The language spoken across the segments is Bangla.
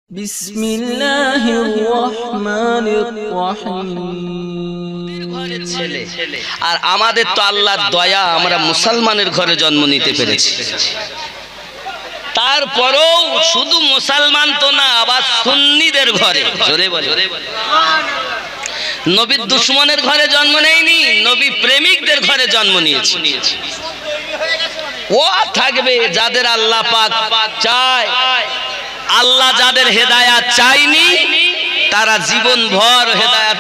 বিসমিল্লাহির রহমানির রহিম। আর আমাদের তো আল্লাহর দয়া, আমরা মুসলমানের ঘরে জন্ম নিতে পেরেছি। তারপরেও শুধু মুসলমান তো না, আবার সুন্নিদের ঘরে, জোরে বলে, নবীর দুশমনের ঘরে জন্ম নেয়নি, নবী প্রেমিকদের ঘরে জন্ম নিয়েছি। ও থাকবে যাদের আল্লাহ পাক চায়। আল্লাহ যাদের হেদায়াত চায়নি তারা জীবন ভর হেদায়াত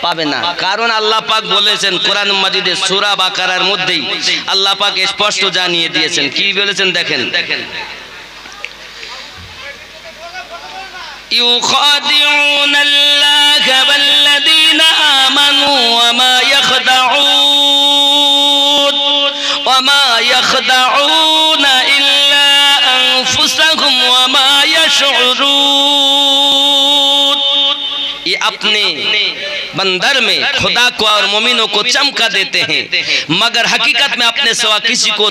পাবে না। কারণ আল্লাহ পাক বলেছেন কোরআন মাজিদে সূরা বাকারার মধ্যেই আল্লাহ পাক স্পষ্ট জানিয়ে দিয়েছেন। কি বলেছেন দেখেন, يخادعون الله والذين آمنوا وما يخدعون إلا أنفسهم وما يشعرون। ये अपने बंदर में खुदा को और मोमिनों को चमका देते हैं, मगर हकीकत में अपने सिवा किसी को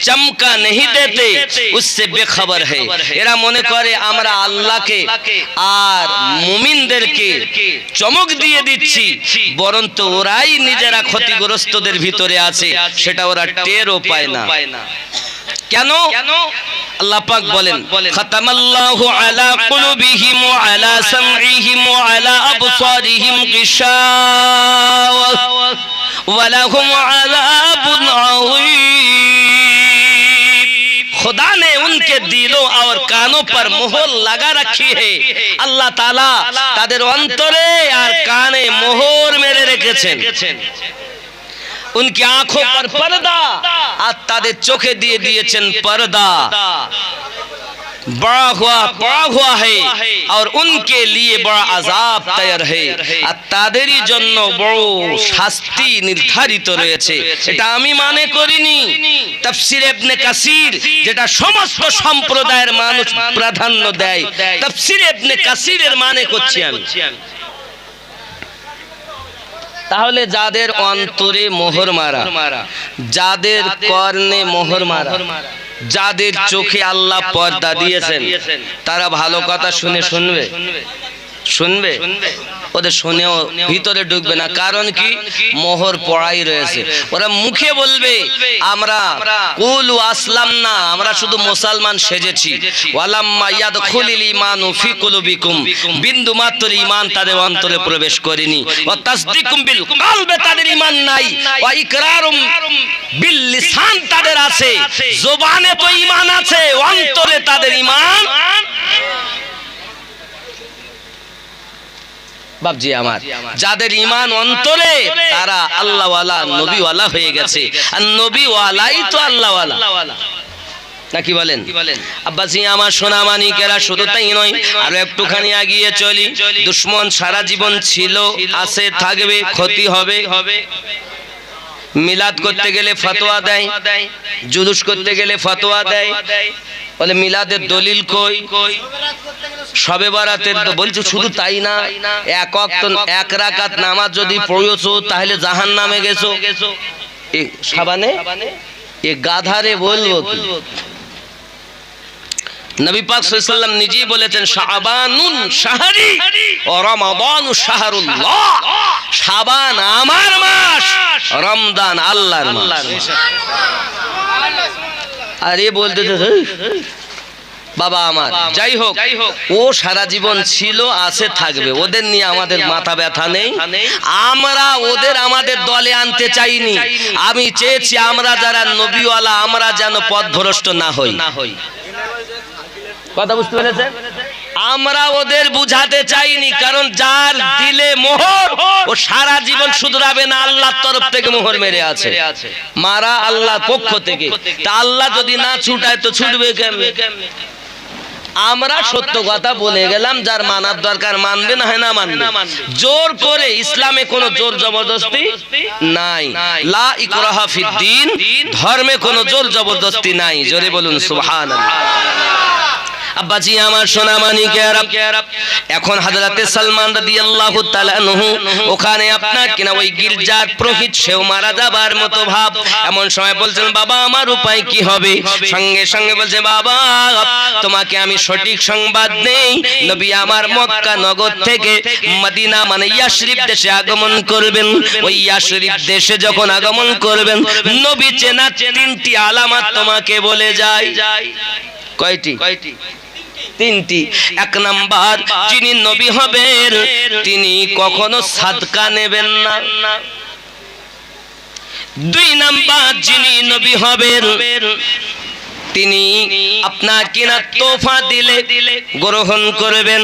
चमका नहीं देते, उससे बेखबर है। এরা মনে করে আমরা আল্লাহকে আর মুমিনদেরকে চমক দিয়ে দিচ্ছি, বরঞ্চ ওরাই নিজেরা ক্ষতিগ্রস্তদের ভিতরে আছে, সেটা ওরা টেরও পায় না। কেন? আল্লাহ পাক বলেন খাতামাল্লাহু আলা কুলুবিহিম ওয়া আলা সামঈহিম ওয়া আলা আবসারিহিম গিশাওয়া ওয়া লাহুম আযাবুন আযীম। खुदा ने उनके दिलों और कानों पर मोहर लगा रखी है। আল্লাহ তাআলা তাদের অন্তরে আর কানে মোহর মেরে রেখেছেন। उनकी आंखों पर पर्दा और ताদের चोखे दिए दिएছেন पर्दा। बड़ा हुआ है और उनके लिए बड़ा अजाब तैयार है, আর তাদেরই জন্য বড় শাস্তি নির্ধারিত রয়েছে। এটা আমি মানে করিনি, তাফসীর ইবনে কাসির যেটা সমস্ত সম্প্রদায়ের মানুষ প্রাধান্য দেয়, তাফসীর ইবনে কাসিরের মানে করছি আমি। তাহলে যাদের অন্তরে মোহর মারা, যাদের কর্ণে মোহর মারা, যাদের চোখে আল্লাহ পর্দা দিয়েছেন, তারা ভালো কথা শুনবে ওদের শুনেও ভিতরে ঢুকবে না। কারণ কি? মোহর পড়াই রয়েছে। ওরা মুখে বলবে আমরা কুলু আসলাম না, আমরা শুধু মুসলমান সেজেছি, ওয়ালাম্মা ইয়াদখুলিল ঈমানু ফি কুলুবিকুম, বিন্দু মাত্র ঈমান তাদের অন্তরে প্রবেশ করেনি। ওয়া তাসদীকুম বিল কলবে, তাদের ঈমান নাই। ওয়া ইকরারুম বিল লিসান, তাদের আছে, জবানে তো ঈমান আছে, অন্তরে তাদের ঈমান। বাবজি আমার, যাদের ঈমান অন্তরে, তারা আল্লাহওয়ালা নবীওয়ালা হয়ে গেছে। আর নবীওয়ালাই তো আল্লাহওয়ালা, নাকি বলেন? আব্বাসি আমার সোনা মানিকেরা, শুধু তাই নয়, আরো একটুখানি এগিয়ে চলি। দুশমন সারা জীবন ছিল, আছে, থাকবে, ক্ষতি হবে। মিলাদ করতে গেলে ফতোয়া দেয়, জুলুস করতে গেলে ফতোয়া দেয়, বলে মিলাদের দলিল কই, শবে বারাতের বলছে। শুধু তাই না, এক রাকাত নামাজ যদি পড়েছো তাহলে জাহান্নামে গেছো। এই সাবানে এ গাধারে বলবো কি? নবী পাক সাল্লাল্লাহু আলাইহি ওয়াসাল্লাম নিজেই বলেছেন শাবানুন শাহরি ও রমাদানু শাহরুল্লাহ, শাবান আমার মাস, রমজান আল্লাহর মাস। আর এ বলতে বাবা আমার, যাই হোক, ও সারা জীবন ছিল, আছে, থাকবে, ওদের নিয়ে আমাদের মাথা ব্যথা নেই। আমরা ওদের আমাদের দলে আনতে চাইনি। আমি চেয়েছি আমরা যারা নবীওয়ালা, আমরা যেন পথভ্রষ্ট না হই। কথা বুঝতে পেরেছেন? আমরা ওদের বুঝাতে চাইনি, কারণ যার দিলে মোহর ও সারা জীবন শুধরাবে না, আল্লাহর তরফ থেকে মোহর মেরে আছে, মারা আল্লাহর পক্ষ থেকে। তা আল্লাহ যদি না ছুটায় তো ছুটবে কেমনে? আমরা সত্য কথা বলে গেলাম, যার মানার দরকার মানবে, না হয় না মানবে। জোর করে ইসলামে কোনো জোর জবরদস্তি নাই। লা ইকরাহা ফিদ্দিন, ধর্মে কোনো জোর জবরদস্তি নাই। জোরে বলুন সুবহানাল্লাহ। আব্বাজি আমার সোনা মানিকেরা, এখন হযরতে সালমান রাদিয়াল্লাহু তাআলা আনহু ওখানে আপনার কিনা ওই গির্জার পুরোহিত সেও মারা যাবার মতো ভাব। এমন সময় বলছেন, বাবা আমার উপায় কি হবে? সঙ্গে সঙ্গে বলছে, বাবা তোমাকে আমি সঠিক সংবাদ দেই, নবী আমার মক্কা নগর থেকে মদিনা মানে ইয়াশরিব দেশে আগমন করবেন। ওই ইয়াশরিব দেশে যখন আগমন করবেন, নবী চেনা তিনটি আলামত তোমাকে বলে যায়। কয়টি? তিনটি। এক নাম্বার, যিনি নবী হবেন তিনি কখনো সাদকা নেবেন না। দুই নাম্বার, যিনি নবী হবেন তিনি আপনার কিনা তোফা দিলে গ্রহণ করবেন,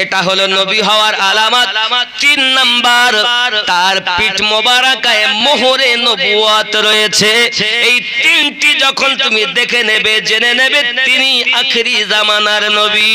এটা হলো নবী হওয়ার আলামত। তিন নাম্বার, তার পিঠ মোবারকায় মোহরে নবুয়ত রয়েছে। এই তিনটি যখন তুমি দেখে নেবে, জেনে নেবে তিনি আখিরি জামানার নবী।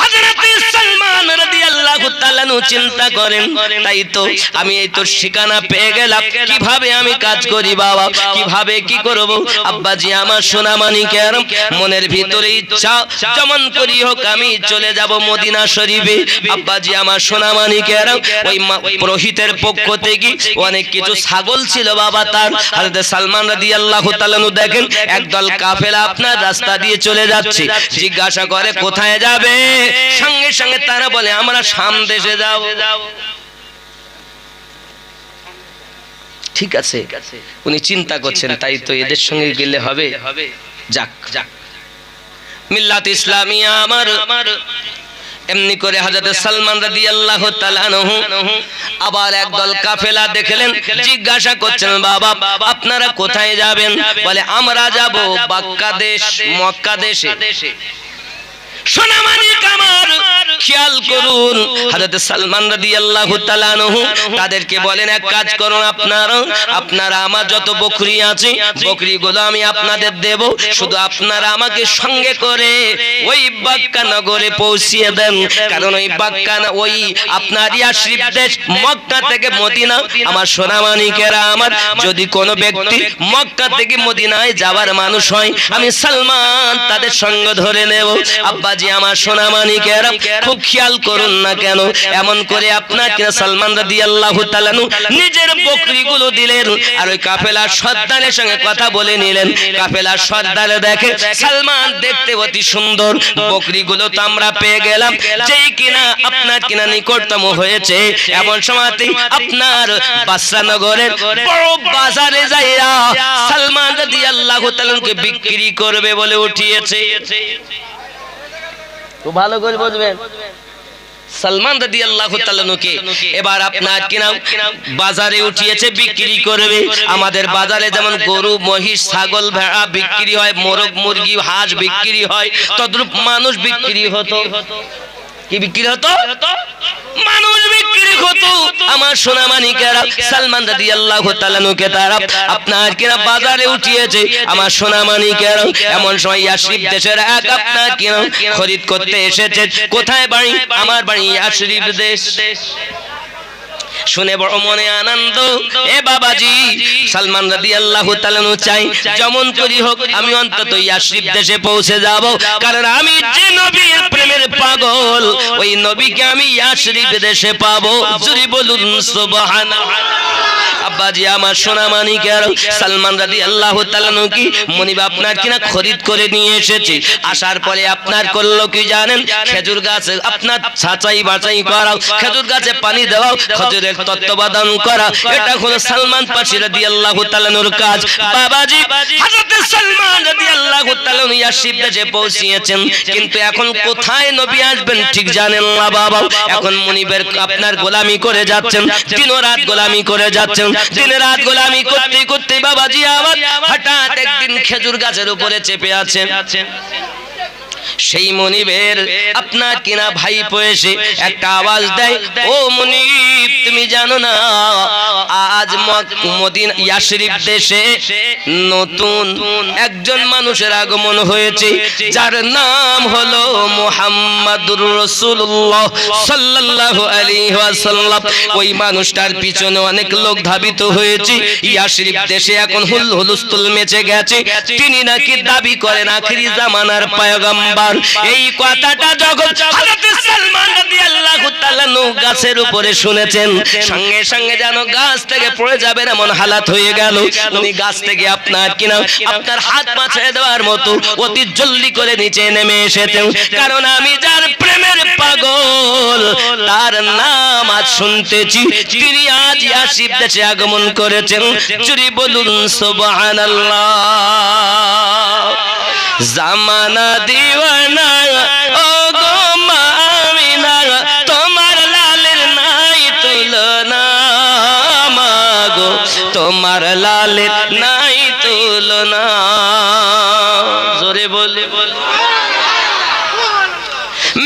হযরত সালমান রাদিয়াল্লাহু তাআলা চিন্তা করেন, তাই তো আমি এই তো ঠিকানা পেয়ে গেলাম, কিভাবে আমি কাজ করি বাবা, কিভাবে কি করব? আব্বাজি আমার সোনা মানিকের মনের ভিতরে ইচ্ছা, যেমন করি হোক আমি চলে যাব মদিনা শরীফে। আব্বাজি আমার সোনা মানিকের ওই পুরোহিতের পক্ষ থেকে অনেক কিছু ছাগল ছিল বাবা তার। হযরত সালমান রাদিয়াল্লাহু তাআলা দেখেন একদল কাফেলা আপনার রাস্তা দিয়ে চলে যাচ্ছে। জিজ্ঞাসা করে কোথায় যাবে? সঙ্গে সঙ্গে তারা বলে আমরা শাম দেশে যাব। ঠিক আছে, উনি চিন্তা করছেন তাই তো এদের সঙ্গে গেলে হবে। যাক যাক, মিল্লাত ইসলামিয়া আমার এমনি করে হযরত সালমান রাদিয়াল্লাহু তাআলা আনহু আবার একদল কাফেলা দেখলেন। জিজ্ঞাসা করছেন, বাবা আপনারা কোথায় যাবেন? বলে আমরা যাব বাক্কা দেশ, মক্কা দেশে। সোনা মানিক আমার খেয়াল করুন, হযরত সালমান রাদিয়াল্লাহু তাআলা আনহু তাদেরকে বলেন, এক কাজ করুন, আপনারা আমার যত বকরি আছে বকরিগুলো আমি আপনাদের দেব, শুধু আপনারা আমাকে সঙ্গে করে ওই বাক্কা নগরে পৌঁছিয়ে দেন। কারণ ওই বাক্কা ওই আপনার ইয়াশরিব দেশ মক্কা থেকে মদিনা, আমার সোনা মানিকেরা আমার, যদি কোনো ব্যক্তি মক্কা থেকে মদিনায় যাওয়ার মানুষ হয় আমি সালমান তাদের সঙ্গ ধরে নেব। আব্বাজি আমার সোনা মানিকেরা খুব খেয়াল করুন না কেন, এমন করে আপনার কিনা সালমান রাদিয়াল্লাহু তাআলা নিজের বকরিগুলো দিলেন আর ওই কাফেলার সর্দারের সঙ্গে কথা বলে নিলেন। কাফেলার সর্দার দেখে সালমান দেখতে অতি সুন্দর, বকরিগুলো তো আমরা পেয়ে গেলাম, যেই কিনা আপনার কিনা নিকটতম হয়েছে। এমন সময়তে আপনার বাসরা নগরের বড় বাজারে যাইয়া সালমান রাদিয়াল্লাহু তাআলাকে বিক্রি করবে বলে উঠিয়েছে। তো ভালো করে বুঝবেন, সালমান রাদিয়াল্লাহু তাআলাকে এবার আপনার কিনা বাজারে উঠিয়েছে, বিক্রি করবে। আমাদের বাজারে যেমন গরু, মহিষ, ছাগল, ভেড়া বিক্রি হয়, মোরগ, মুরগি, হাঁস বিক্রি হয়, তদ্রূপ মানুষ বিক্রি হতো। কি বিক্রি হতো? মানুষ বিক্রি হতো। আমার সোনা মানিকেরা সালমান রাদিয়াল্লাহু তাআলাকে তারা আপনার কিনা বাজারে উঠিয়েছে। আমার সোনা মানিকেরা এমন সময় ইয়াশরিব দেশের এক আপনার কিনা খরিদ করতে এসেছে। কোথায় বাড়ি? আমার বাড়ি ইয়াশরিব দেশ। শুনে বড় মনে আনন্দ, এ বাবাজি সালমান রাদিয়াল্লাহু তাআলা চাই যেমন করি হোক আমি অন্তত ইয়াশরিব দেশে পৌঁছে যাব, কারণ আমি যে নবীর প্রেমের পাগল ওই নবীকে আমি ইয়াশরিব দেশে পাবো। জোরে বলুন সুবহানাল্লাহ। আব্বাজি আমার সোনা মানিকের সালমান রাদিয়াল্লাহু তাআলা কি মনিব আপনার কিনা খরিদ করে নিয়ে এসেছে। আসার পরে আপনার করলো কি জানেন? খেজুর গাছ আপনার ছাঁচাই বাছাই করা, খেজুর গাছে পানি দেওয়া, খেজুরের তত্ত্বাবধান করা, এটা হলো সালমান পাশি রাদিয়াল্লাহু তাআলার কাজ। বাবাজি হযরত সালমান রাদিয়াল্লাহু তাআলা ইয়াশরিব দেশে পৌঁছিয়েছেন, কিন্তু এখন কোথায় নবী আসবেন ঠিক জানেন না বাবা। এখন মনিবের আপনার গোলামি করে যাচ্ছেন, দিন রাত গোলামি করে যাচ্ছেন। দিন রাত গোলামি করতে করতে বাবাজি আবার হঠাৎ একদিন খেজুর গাছের উপরে চেপে আছেন। সেই মনিবের আপনার কিনা ভাইপো এসে একটা আওয়াজ দেয়, ও মনিব তুমি জানো না আজ মদিনা ইয়াশরিফ দেশে নতুন একজন মানুষের আগমন হয়েছে যার নাম হলো মুহাম্মাদুর রাসূলুল্লাহ সাল্লাল্লাহু আলাইহি ওয়াসাল্লাম। ওই মানুষটার পিছনে অনেক লোক ধাবিত হয়েছে। ইয়াশরিফ দেশে এখন হুলস্থুল মেচে গেছে। তিনি নাকি দাবি করেন আখিরি জামানার পয়গম্বর। এই কথাটা যখন হযরত সালমান রাদিয়াল্লাহু তাআলা গাছের উপরে শুনেছেন, সঙ্গে সঙ্গে যেন গাছ থেকে পড়ে যাবেন এমন হালাত হয়ে গেল। উনি গাছ থেকে আপনার হাত পা ছেড়ে দেওয়ার মতো অতি জলদি করে নিচে নেমে এসেছেন। কারণ আমি যার প্রেমের পাগল তার নাম আজ শুনতেছি, তিনি আজ ইয়াশরিফ দেশে আগমন করেছেন। জুরি বলুন সুবহানাল্লাহ। জামানা দিওয়ানা ও গো মা আমিনা, তোমার লালের নাই তুলনা, মাগো তোমার লালের নাই তুলনা। জোরে বলে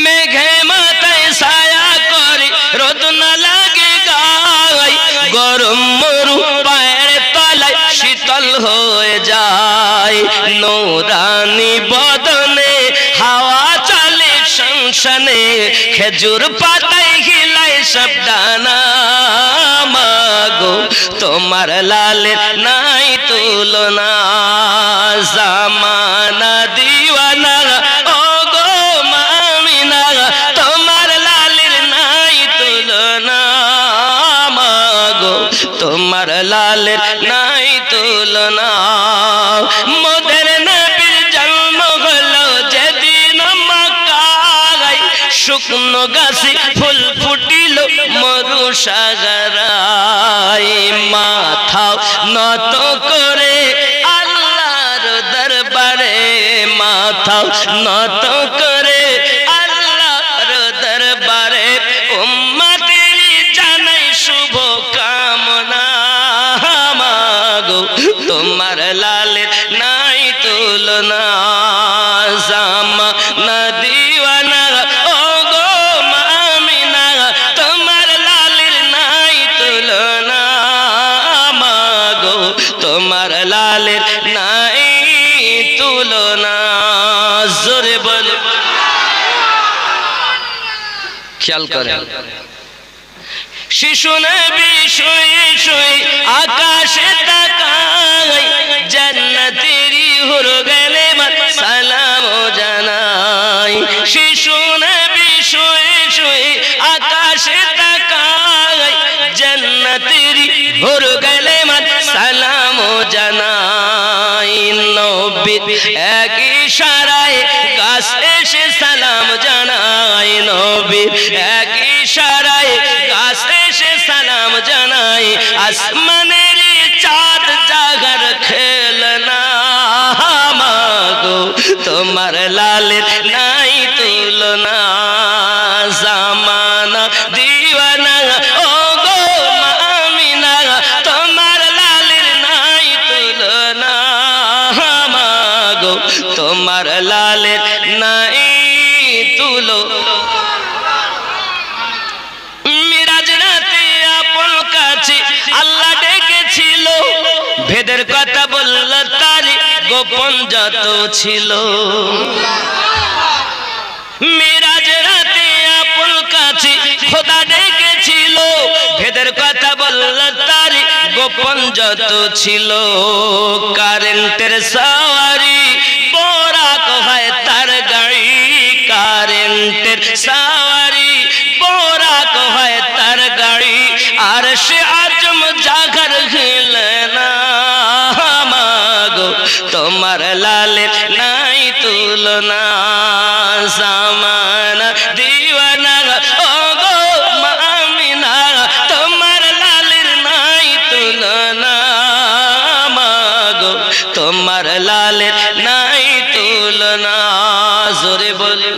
মেঘে মাথায় ছায়া করে রোদ না লাগে গায়, গরম মরু পায়ের তলায় শীতল হয়ে যায়। নূরানি বদনে হাওয়া চলে সংসানে, খেজুর পাতায় হিলায় সব ডানা, মাগো তোমার লালের নাই তুলনা। জামানা দিওয়ানা ও গো মা আমিনা, তোমার লালের নাই তুলনা, মাগো তোমার লালের নাই তুলনা। মোদের নবীর জন্ম হলো যেদিন মক্কায়, শুকনো গাছে ফুল ফুটিল মরু সাগরায়। মাথা নত করে আল্লাহর দরবারে, মাথা নত করে আল্লাহর দরবারে, উম্মতের জানাই শুভ কামনা, মাগো তোমার লালের নাই তুলনা। জামানা দিওয়ানা ও গো মা আমিনা, তোমার লালের নাই তুলনা, মাগো তোমার লালের নাই তুলনা। জোরে বলে খেয়াল করেন। শিশু নবী শুয়ে শুয়ে আকাশে তাকায়, জান্নাতেরি হুর গেলে সালাম জানাই। শিশু নবী শুয়ে শুয়ে আকাশে তাকায়, জান্নাতেরি হুর গেলে সালাম জানাই। নবী এক ইশারায় গাছ এসে সালাম জানাই, নবী এক ইশারায় গাছ এসে সালাম জানাই। আসমানের চাঁদ জাগার খেলনা, মাগো তোমার লালের নাই তুলনা। জামানা দিওয়ানা ও গো মা আমিনা, তোমার লালের নাই তুলনা, মাগো তোমার লালের নাই তুলনা। আল্লাহ ডেকেছিল, ভেদের কথা বলল তারি গোপন যত ছিল। মিরাজ রাতে আপন কাছে খোদা ডেকেছিল, ভেদের কথা বলল তারি গোপন যত ছিল। কারেন্টের সওয়ারি বোরাক হয় তার গাড়ি, কারেন্টের সওয়ারি বোরাক হয় তার গাড়ি। আর সে আজম জাগর হিলনা, মাগো তোমার লালের নাই তুলনা। জামানা দিওয়ানা ও গো মা আমিনা, তোমার লালের নাই তুলনা, মাগো তোমার লালের নাই তুলনা। জোরে বলে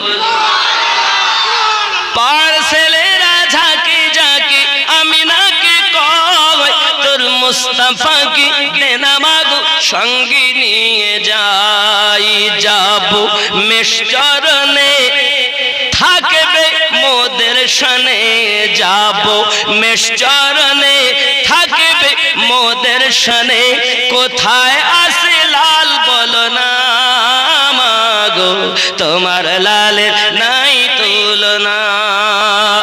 পার্সেলেরা ঝাঁকি ঝাঁকি আমিনাকে কয়, তোর মুস্তাফা কি দেনা মাগো সঙ্গে নিয়ে যাই। যা যাব মেশচরণে থাকবে মোদের শানে যাব মেশচরণে থাকবে মোদের শানে কোথায় আছে লাল বলো না মাগো তোমার লালের নাই তুলনা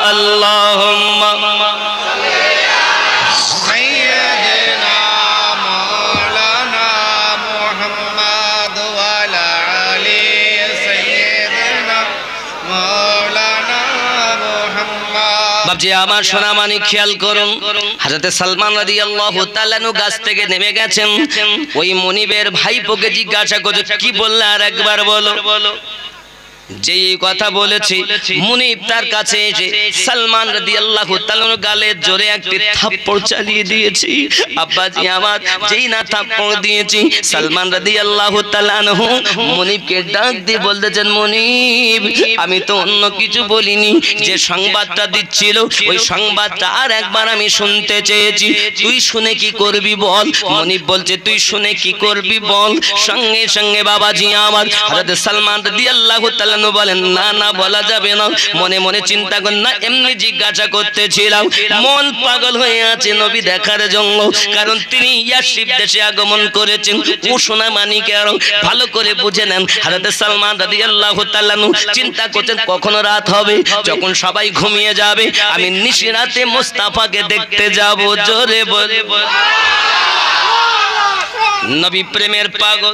আল্লাহুম্মা বাবজি আমার সোনা মানিক খেয়াল করুন হযরতে সালমান রাদিয়াল্লাহু তাআলা আনহু গাছ থেকে নেমে গেছেন ওই মনিবের ভাইপোকে জিজ্ঞাসা করছে কি বললে আর একবার বলো যে কথা বলেছি মুনিব তার কাছে এসে সালমান রাদিয়াল্লাহু তাআলার গালে জোরে একটি থাপ্পড় চালিয়ে দিয়েছি আব্বাজি আমার যেই না থাপ্পড় দিয়েছি সালমান রাদিয়াল্লাহু তাআলা আনহু মুনিবকে ডাক দিয়ে বলতেছেন মুনিব আমি তো অন্য কিছু বলিনি যে সংবাদটা দিচ্ছিল ওই সংবাদটা আর একবার আমি শুনতে চেয়েছি তুই শুনে কি করবি বল মুনিব বলছে তুই শুনে কি করবি বল সঙ্গে সঙ্গে বাবাজি আমার হযরত সালমান রাদিয়াল্লাহু তাআলা বলেন না না বলা যাবে না মনে মনে চিন্তা করেন না এমনি জিজ্ঞাসা করতেছিলাম মন পাগল হয়ে আছে নবী দেখার জন্য কারণ তিনি ইয়াসরিব দেশে আগমন করেছেন ও সোনা মানিক আরো ভালো করে বুঝে নেন হযরত সালমান রাদিয়াল্লাহু তাআলা চিন্তা করছেন কখন রাত হবে যখন সবাই ঘুমিয়ে যাবে আমি নিশিরাতে মুস্তাফাকে দেখতে যাব জোরে বলে নবী প্রেমের পাগল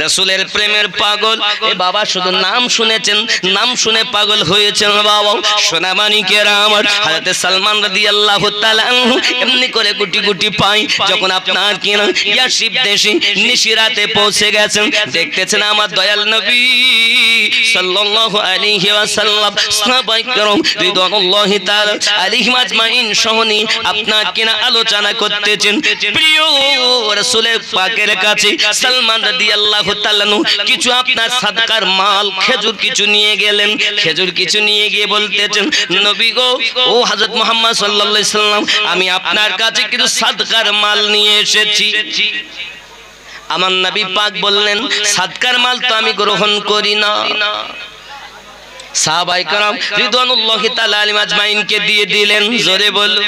রাসূলের প্রেমের পাগল এ বাবা শুধু নাম শুনেছেন নাম শুনে পাগল হয়েছেন বাবা সোনা মানিকেরা আমার হযরত সালমান রাদিয়াল্লাহু তাআলা এমনি করে গুটি গুটি পাই যখন আপনার কিনা ইয়াসরিব দেশে নিশিরাতে পৌঁছে গেছেন দেখতেছেন আমার দয়াল নবী সাল্লাল্লাহু আলাইহি ওয়াসাল্লাম সাহাবায়ে কেরাম রিদওয়ানুল্লাহি তাআলা আলাইহিম আজমাইন সহনি আপনার কিনা আলোচনা করতেছেন প্রিয় রাসূলের পাকের কাছে সালমান রাদিয়াল্লাহু কিছু আপনার সাদকার মাল খেজুর কিছু নিয়ে গেলেন খেজুর কিছু নিয়ে গিয়ে বলতেছেন নবী গো ও হযরত মুহাম্মদ সাল্লাল্লাহু আলাইহি সাল্লাম আমি আপনার কাছে কিছু সাদকার মাল নিয়ে এসেছি আমার নবী পাক বললেন সাদকার মাল তো আমি গ্রহণ করি না সাহাবায়ে কেরাম রিদওয়ানুল্লাহি তাআলা আলাইহিম আজমাইনকে দিয়ে দিলেন জোরে বলো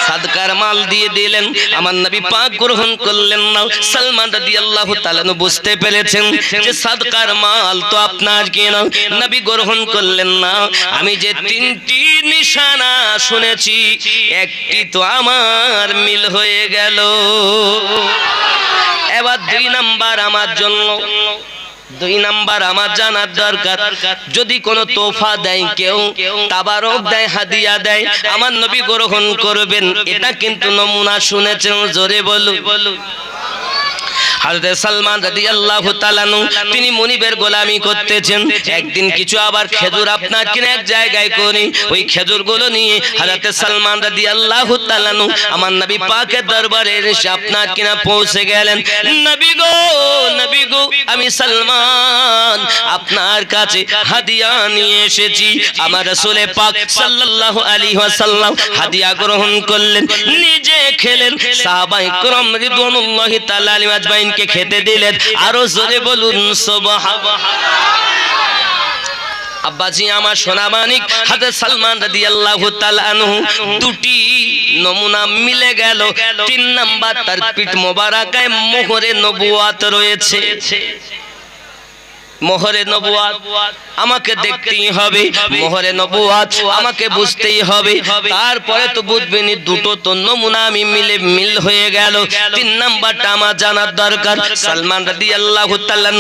সাদকার মাল দিয়ে দিলেন আমার নবী পাক গ্রহণ করলেন না সালমান রাদিয়াল্লাহু তাআলা বুঝতে পেরেছেন যে সাদকার মাল তো আপনার কেন নবী গ্রহণ করলেন না আমি যে তিনটি নিশানা শুনেছি একটি তো আমার মিল হয়ে গেল এবার দুই নাম্বার আমার জন্য দুই নাম্বার আমার জানার দরকার যদি কোনো তোফা দেয় কেউ তাবারক দেয় হাদিয়া দেয় আমার নবী গ্রহণ করবেন এটা কিন্তু নমুনা শুনেছেন জোরে বলো হযরত সালমান রাদিয়াল্লাহু তাআলা তিনি মুনিবের গোলামি করতেছেন একদিন কিছু আবার খেজুর আপনার কিনে এক জায়গায় করে ওই খেজুরগুলো নিয়ে হযরত সালমান রাদিয়াল্লাহু তাআলা আমার নবী পাকের দরবারে এসে আপনার কিনা পৌঁছে গেলেন নবী গো আমি সালমান আপনার কাছে হাদিয়া নিয়ে এসেছি আমার রাসূল পাক সাল্লাল্লাহু আলাইহি ওয়াসাল্লাম হাদিয়া গ্রহণ করলেন নিজে খেলেন সাহাবায়ে কেরাম রিদওয়ানুল্লাহি তাআলা আলাইহিম আজমাইন কে খেতে দিলেন আরো জোরে বলুন সুবহানাল্লাহ আব্বাজি আমার সোনা মানিক হযরত সালমান রাদিয়াল্লাহু তাআলা আনহু দুটি নমুনা মিলে গেল তিন নাম্বার তার পিঠ মোবারকায় মোহরে নবুয়াত রয়েছে মোহরে নবুয়াত আমাকে দেখতেই হবে মোহরে নবুয়াত আমাকে বুঝতেই হবে তারপরে তো বুঝবেনি দুটো তো নমুনা আমি মিল হয়ে গেল তিন নাম্বারটা আমার জানার দরকার সালমান রাদিয়াল্লাহু তাআলা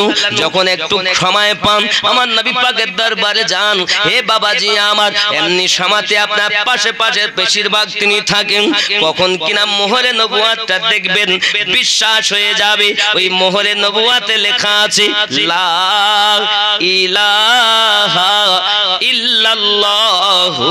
যখন একটু সময় পান আমার নবী পাকের দরবারে যান হে বাবাজি আমার এমনি সমাতে আপনার পাশে পাশে বেশিরভাগ তিনি থাকেন কখন কিনা মোহরে নবুয়াতটা দেখবেন বিশ্বাস হয়ে যাবে ওই মোহরে নবুয়াতে লেখা আছে লা ইলাহা ইল্লাল্লাহু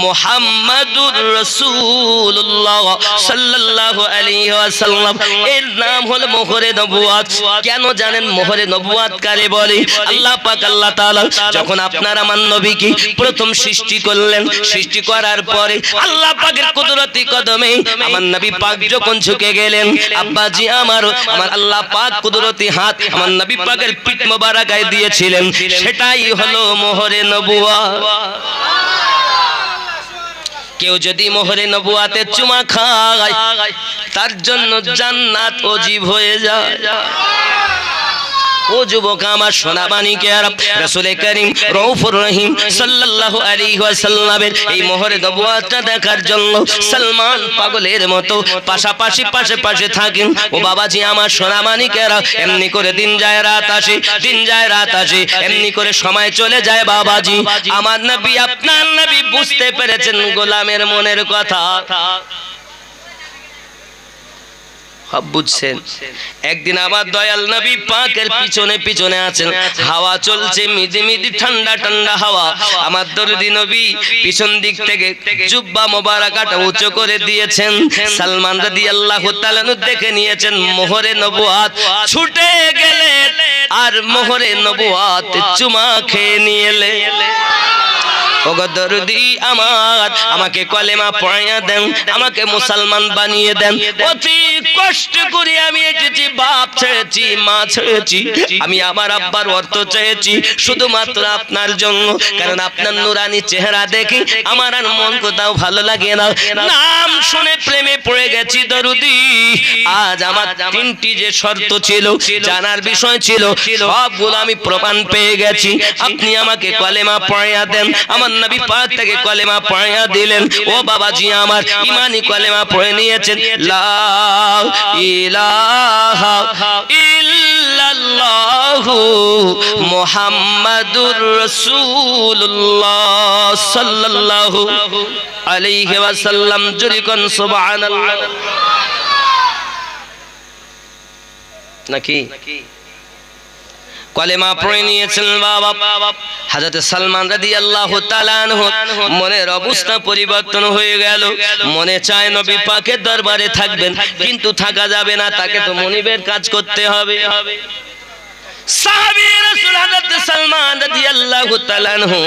মুহাম্মাদুর রাসূলুল্লাহ সাল্লাল্লাহু আলাইহি ওয়াসাল্লাম। এর নাম হলো মোহরে নবুয়ত। কেন জানেন মোহরে নবুয়ত কারে বলে? আল্লাহ পাক আল্লাহ তাআলা যখন আপনার আমার নবীকে প্রথম সৃষ্টি করলেন, সৃষ্টি করার পরে আল্লাহ পাকের কুদরতি কদমে আমার নবী পাক যখন ঝুঁকে গেলেন, আব্বাজি আমার আল্লাহ পাক কুদরতি হাত আমার নবী পাকের পিঠ মোবারকায় দিয়েছিলেন, সেটাই হলো মোহরে নবুয়ত। কেউ যদি মোহরে নবুয়তে চুমা খায় তার জন্য জান্নাত ওয়াজিব হয়ে যায়। ও যুবক আমার সোনা মানিকেরা, রাসূল করিম রউফুর রহিম সাল্লাল্লাহু আলাইহি ওয়াসাল্লামের এই মোহরে নবুয়তটা দেখার জন্য সালমান পাগলের মতো পাশাপাশি পাশে থাকেন। ও বাবাজি আমার সোনা মানিকেরা, এমনি করে দিন যায় রাত আসে, দিন যায় রাত আসে, এমনি করে সময় চলে যায়। বাবাজি আমার নবী আপনার নবী বুঝতে পেরেছেন গোলামের মনের কথা। বুঝছেন? একদিন আবার দয়াল নবী পাকের পিছনে আছেন, হাওয়া চলছে মিদি মিদি ঠান্ডা ঠান্ডা হাওয়া। আমার দরদি নবী পিছন দিক থেকে জুব্বা মোবারকাটা উঁচু করে দিয়েছেন। সালমান রাদিয়াল্লাহু তাআলা দেখে নিয়েছেন মোহরে নবুয়ত, ছুটে গেলেন আর মোহরে নবুয়ত চুমা খেয়ে নিয়ে ওগো দরদি আমার, আমাকে কলেমা পড়াইয়া দেন, আমাকে মুসলমান বানিয়ে দেন। অতি কষ্ট করে আমি এসেছি, বাপ ছেড়েছি, মা ছেড়েছি, আমি আমার আব্বার অর্থ চেয়েছি শুধুমাত্র আপনার জন্য। কারণ আপনার নুরানি চেহারা দেখি আমার আর মন কোথাও ভালো লাগে না। নাম শুনে প্রেমে পড়ে গেছি দরদি। আজ আমার তিনটি যে শর্ত ছিল, জানার বিষয় ছিল, সবগুলো আমি প্রমাণ পেয়ে গেছি। আপনি আমাকে কলেমা পড়াইয়া দেন। আমার নবী পাক থেকে কলেমা পড়াইয়া দিলেন। ও বাবাজি আমার ঈমানি কলেমা পড়ে নিয়েছেন, লা ইলাহা ইল্লাল্লাহু মুহাম্মাদুর রাসূলুল্লাহ সাল্লাল্লাহু আলাইহি ওয়াসাল্লাম। জোরে কোন সুবহানাল্লাহ। নাকি কলেমা পড়ে নিয়েছেন বাবা। হযরত সালমান রাদিয়াল্লাহু তাআলা আনহু মনের অবস্থা পরিবর্তন হয়ে গেল। মনে চায় নবী পাকের দরবারে থাকবেন, কিন্তু থাকা যাবে না, তাকে তো মনিবের কাজ করতে হবে। সাহাবী রাসূল হযরত সালমান রাদিয়াল্লাহু তাআলা আনহু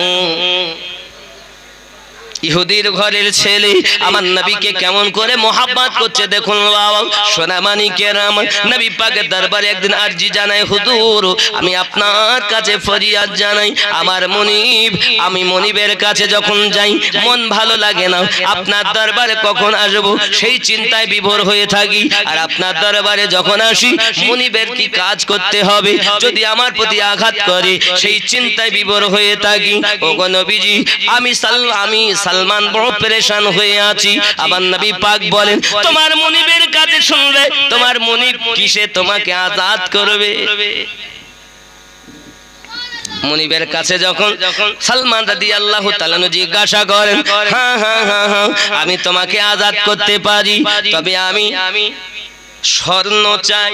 ইহুদির ঘরের ছেলে আমার নবীকে কেমন করে মোহাব্বত করছে দেখুন বাবা। সোনা মানিকেরা, আমার নবী পাকের দরবারে একদিন আরজি জানাই, হুজুর আমি আপনার কাছে ফরিয়াদ জানাই, আমার মনিব, আমি মনিবের কাছে যখন যাই মন ভালো লাগে না, আপনার দরবারে কখন আসবো সেই চিন্তায় বিভোর হয়ে থাকি। আর আপনার দরবারে যখন আসি মনিবের কি কাজ করতে হবে, যদি আমার প্রতি আঘাত করে সেই চিন্তায় বিভোর হয়ে থাকি। ওগো নবীজি, আমি সালমান বড় পেরেশান হয়ে আছি। আমার নবী পাক বলেন, তোমার মনিবের কাছে শুনলে তোমার মনিব কিসে তোমাকে আজাদ করবে? মনিবের কাছে যখন সালমান রাদিয়াল্লাহু তাআলা জিজ্ঞাসা করেন, হ্যাঁ হ্যাঁ হ্যাঁ হ্যাঁ আমি তোমাকে আজাদ করতে পারি, তবে আমি স্বর্ণ চাই,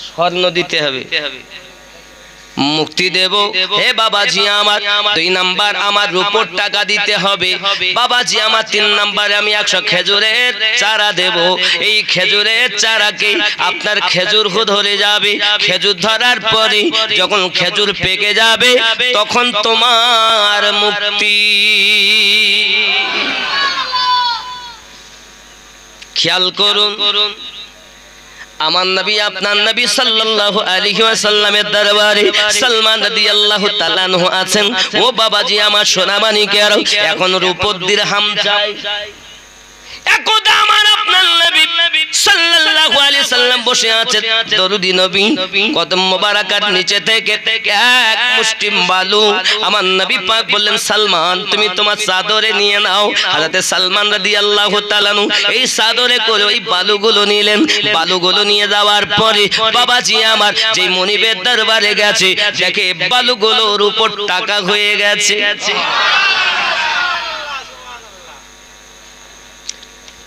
স্বর্ণ দিতে হবে, মুক্তি দেব। হে বাবাজি আমার 2 নাম্বার আমার রূপোর টাকা দিতে হবে। বাবাজি আমার 3 নাম্বারে আমি 100 খেজুরের চারা দেব। এই খেজুরের চারাকে আপনার খেজুর ধরে যাবে, খেজুর ধরার পরে যখন খেজুর পেকে যাবে তখন তোমার মুক্তি। খেয়াল করুন, আমার নবী আপনার নবী সাল্লাল্লাহু আলাইহি ওয়াসাল্লামের দরবারে সালমান রাদিয়াল্লাহু তাআলা আনহু আছেন। ও বাবাজি আমার সোনা মানিকেরা, এখন রূপোর দিরহাম চাই। একদা আমার আপনার নবী সাল্লাল্লাহু আলাইহি সাল্লাম বসে আছেন, দরুদি নবী কদম মোবারকার নিচে থেকে এক মুষ্টি বালু আমার নবী পাক বললেন, সালমান তুমি তোমার চাদরে নিয়ে নাও। হযরত সালমান রাদিয়াল্লাহু তাআলা এই চাদরে করে ওই বালুগুলো নিলেন। বালুগুলো নিয়ে যাওয়ার পরে বাবাজি আমার যে মনিবের দরবারে গেছে, দেখে বালুগুলোর উপর টাকা হয়ে গেছে।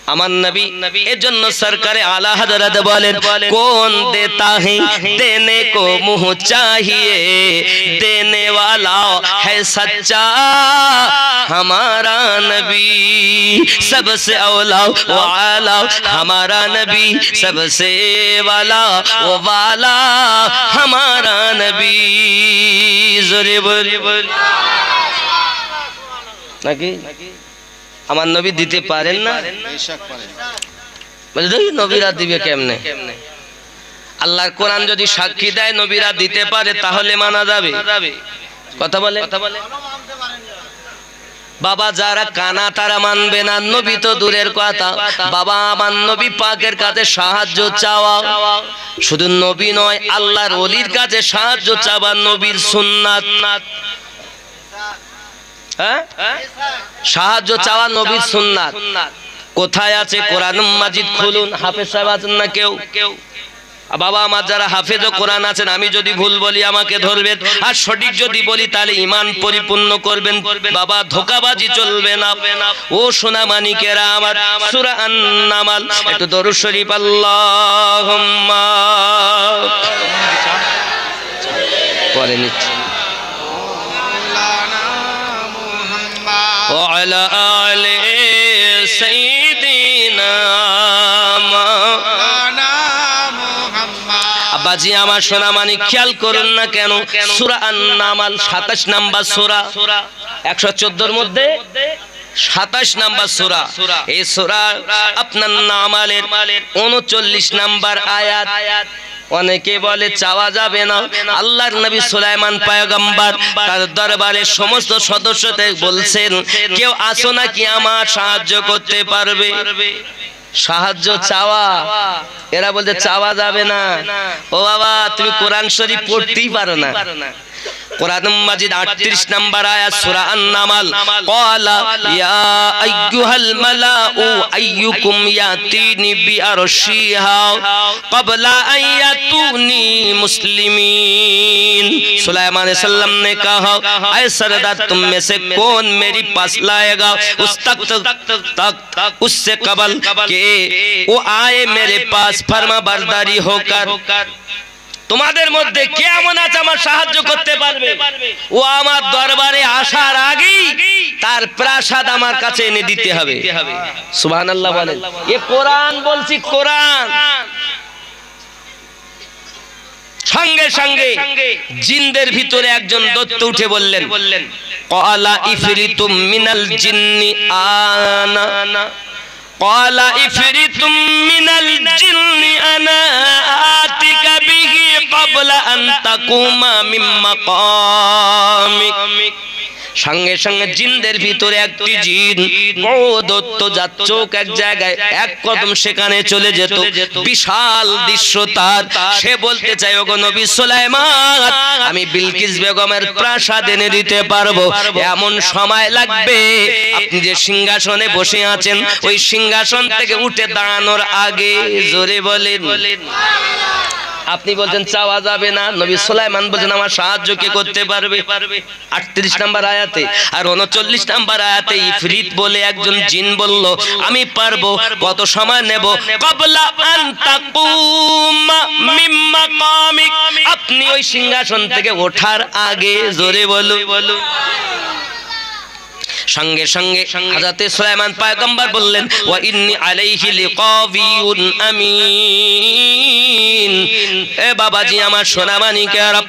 আমার নবী এজন্য সরকারে আলা হযরত বলেন কোন দেতা है देने को मुंह चाहिए देने वाला है सच्चा हमारा नबी सबसे औला व आला हमारा नबी सबसे वाला व वाला हमारा नबी जोरे बोल নাকি আমার নবী দিতে পারেন না বলে দেখি নবীরা দিবে কেমনে আল্লাহর কোরআন যদি সাক্ষী দেয় নবীরা দিতে পারে তাহলে মানা যাবে কথা বলে বাবা যারা কানা তারা মানবে না নবী তো দূরের কথা বাবা আমার নবী পাকের কাছে সাহায্য চাওয়া শুধু নবী নয় আল্লাহর ওলির কাছে সাহায্য চাওয়া নবীর সুন্নাত সাহায্য চাওয়া নবীর সুন্নাত কোথায় আছে কোরআন মাজিদ খুলুন হাফেজ সাহেব আছেন না কেউ বাবা আমার যারা হাফেজ কোরআন আছেন আমি যদি ভুল বলি আমাকে ধরবেন আর সঠিক যদি বলি তাহলে ঈমান পরিপূর্ণ করবেন বাবা ধোঁকাবাজি চলবে না ও সোনা মানিকেরা আমার সূরা আন-নামাল একটু দরুদ শরীফ আল্লাহুম্মা পড়ে নিচ্ছি وعلى آل سيدنا আব্বাজি আমার সোনা মানিক খেয়াল করুন না কেন সূরা আন-নামাল 27 নাম্বার সূরা 114 এর মধ্যে 27 নাম্বার সূরা এই সূরা আপনার নামালের 39 নাম্বার আয়াত অনেকে বলে চাওয়া যাবে না আল্লাহর নবী সুলাইমান পয়গম্বর তার দরবারের সমস্ত সদস্যদের বলছেন কেউ আসো নাকি আমার সাহায্য করতে পারবে সাহায্য চাওয়া এরা বলতে চাওয়া যাবে না ও বাবা তুমি কোরআন শরীফ পড়তেই পারো না কোরআন মাজিদ 38 নাম্বার আয়াত সূরা আন-নামাল ক্বালা ইয়া আইয়ুহাল মালাউ আইয়ুকুম ইয়াতিনি বিআরশিহা ক্বাবলা আয়াতুনি মুসলিমিন सुलेमान सल्लम ने कहा ऐ सरदार तुम में से कौन मेरी पास लाएगा उस तक उससे कबल के वो आए मेरे पास फर्मा बरदारी होकर তোমাদের মধ্যে কে এমন আছে আমার সাহায্য করতে পারবে ও আমার দরবারে আসার আগেই তার প্রাসাদ আমার কাছে এনে দিতে হবে সুবহানাল্লাহ বলেন এ কোরআন বলছি কোরআন সঙ্গে সঙ্গে জিনদের ভিতরে একজন দৈত্য উঠে বললেন ক্বালা ইফরিতুম মিনাল জিন্নি আনা قال إفريت من الجن أنا آتيك به قبل أن تقوم من مقامك সঙ্গে সঙ্গে জিনদের ভিতরে একটি জিন বড় দৈত্য যার চোখ এক জায়গায় এক কদম সেখানে চলে যেত বিশাল দৃশ্য তার সে বলতে চাই ওগো নবী সুলাইমান আমি বিলকিস বেগমের প্রাসাদ এনে দিতে পারবো এমন সময় লাগবে আপনি যে সিংহাসনে বসে আছেন ওই সিংহাসন থেকে উঠে দাঁড়ানোর আগে জোরে বলেন আপনি বলছেন চাওয়া যাবে না নবী সুলাইমান বলেন আমার সাহায্য কে করতে পারবে 38 নাম্বার আয়াতে আর 39 নাম্বার আয়াতে ইফরিত বলে একজন জিন বলল আমি পারবো কত সময় নেব ক্বাবলা আন তাকুমা মিন মাকামিক আপনি ওই সিংহাসন থেকে ওঠার আগে জোরে বলো সঙ্গে সঙ্গে হযরত সুলাইমান পয়গম্বর বললেন ওয়া ইন্নী আলাইহি লিকাবিউন আমিন এ বাবাজি আমার সোনা মানিকেরা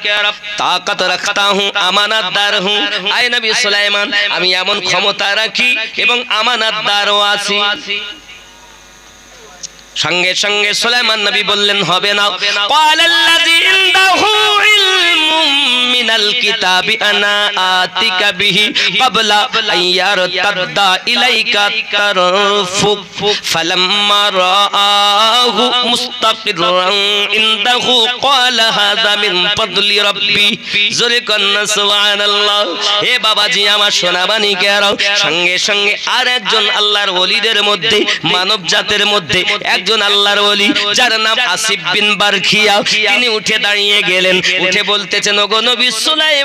তাকাত রাখতা হুঁ আমানতদার হুঁ আয় নবী সুলাইমান আমি এমন ক্ষমতা রাখি এবং আমানতদারও আছি সঙ্গে সঙ্গে সুলাইমান নবী বললেন হবে না ক্বালাল্লাযী ইনদাহু ইলমুম মিনাল কিতাবি আনা আতিকা বিহি ক্বাবলা আইয়ারতাদা ইলাইকা তারফুক ফালাম্মা রাআহু মুস্তাকিররান ইনদাহু ক্বালা হাযা মিন ফাদলি রাব্বি জোরে কন্না সুবহানাল্লাহ হে বাবাজি আমার সোনা মানিকেরা সঙ্গে সঙ্গে আরেকজন আল্লাহর ওলিদের মধ্যে মানব জাতের মধ্যে একজন আল্লাহর ওলি যার নাম আসিফ বিন বারখিয়া তিনি উঠে দাঁড়িয়ে গেলেন উঠে বলতেছেন ওগো নবী সুলাইমান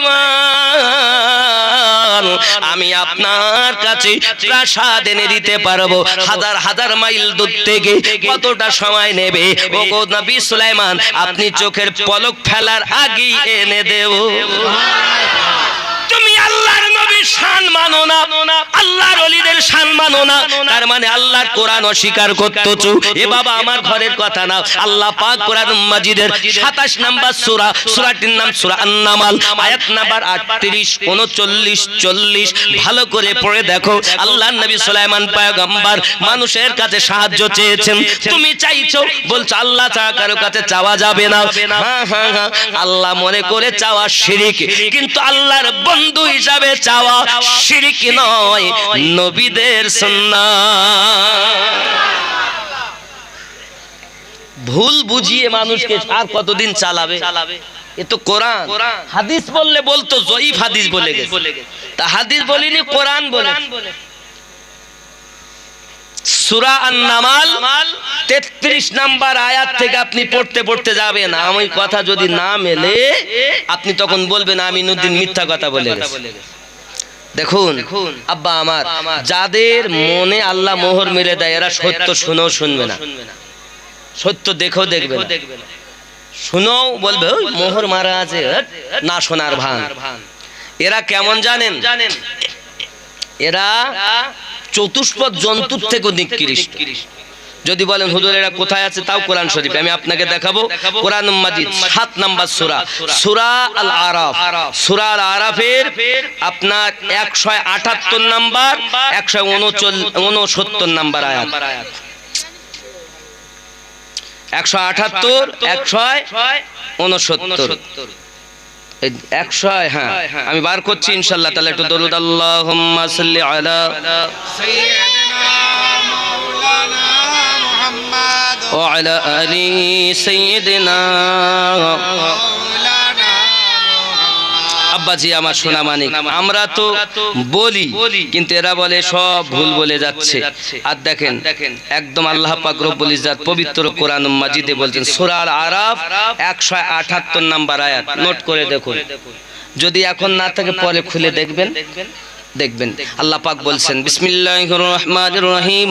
সুলাইমান আমি আপনার কাছে প্রাসাদ এনে দিতে পারবো, হাজার হাজার মাইল দূর থেকে কতটা সময় নেবে? ওগো নবী সুলাইমান আপনি চোখের পলক ফেলার আগেই এনে দেব। তুমি আল্লাহর নবীর শান মানো না, আল্লাহর ওলিদের শান মানো না, তার মানে আল্লাহর কোরআন অস্বীকার করতেছো। এ বাবা আমার ঘরের কথা না, আল্লাহ পাক কোরআন মাজিদের 27 নম্বর সূরা, সূরাটির নাম সূরা আন-নামাল, আয়াত নাম্বার 38, 39, 40 ভালো করে পড়ে দেখো। আল্লাহর নবী সুলাইমান পয়গম্বর মানুষের কাছে সাহায্য চেয়েছেন, তুমি চাইছো, বলছো আল্লাহ ছাড়া কারো কাছে চাওয়া যাবে না। হ্যাঁ হ্যাঁ হ্যাঁ, আল্লাহ মনে করে চাওয়া শিরক, কিন্তু আল্লাহর বন্ধু হিসাবে চাওয়া শিরক নয়, নবীদের সুন্নাত। ভুল বুঝিয়ে মানুষকে আর কতদিন চালাবে? এ তো কোরআন। হাদিস বললে বলতো জয়ীফ হাদিস বলে গেছে, তা হাদিস বলিনি, কোরআন বলে। সূরা আন-নামাল 33 নাম্বার আয়াত থেকে আপনি পড়তে পড়তে যাবেন, আমি কথা যদি না মেলে আপনি তখন বলবেন আমিনুদ্দিন মিথ্যা কথা বলে গেছে। দেখুন আব্বা আমার, যাদের মনে আল্লাহ মোহর মেরে দেয় এরা সত্য শুনেও শুনবে না, সত্য দেখেও দেখবে না, শুনেও বলবে ওই মোহর মারা আছে, না শোনার ভান। এরা কেমন জানেন? এরা চতুষ্পদ জন্তুর থেকে নিকৃষ্ট। যদি বলেন হুজুর এরা কোথায় আছে, তাও কোরআন শরীফে আমি আপনাকে দেখাবো। কোরআন মাজিদ 7 নম্বর সূরা, সূরা আল আরাফ, সূরা আল আরাফের আপনার 178 নম্বর 169 নম্বর আয়াত, 178 169 100। হ্যাঁ আমি বার করছি ইনশাআল্লাহ। তাহলে একটু দরুদ আল্লাহুম্মা সাল্লি আলা সাইয়্যিদিনা মাওলানা মুহাম্মদ ওয়া আলা আলি সাইয়্যিদিনা মাওলানা মুহাম্মদ। আব্বাজি আমার সোনা মানিক, আমরা তো বলি কিন্তু এরা বলে সব ভুল বলে যাচ্ছে। আর দেখেন একদম আল্লাহ পাক রব্বুল ইজ্জত পবিত্র কোরআন মাজিদে বলছেন, সূরা আল আরাফ 178 নম্বর আয়াত, নোট করে দেখুন, যদি এখন না থাকে পরে খুলে দেখবেন। আল্লাহ পাক বলছেন বিসমিল্লাহির রহমানির রহিম,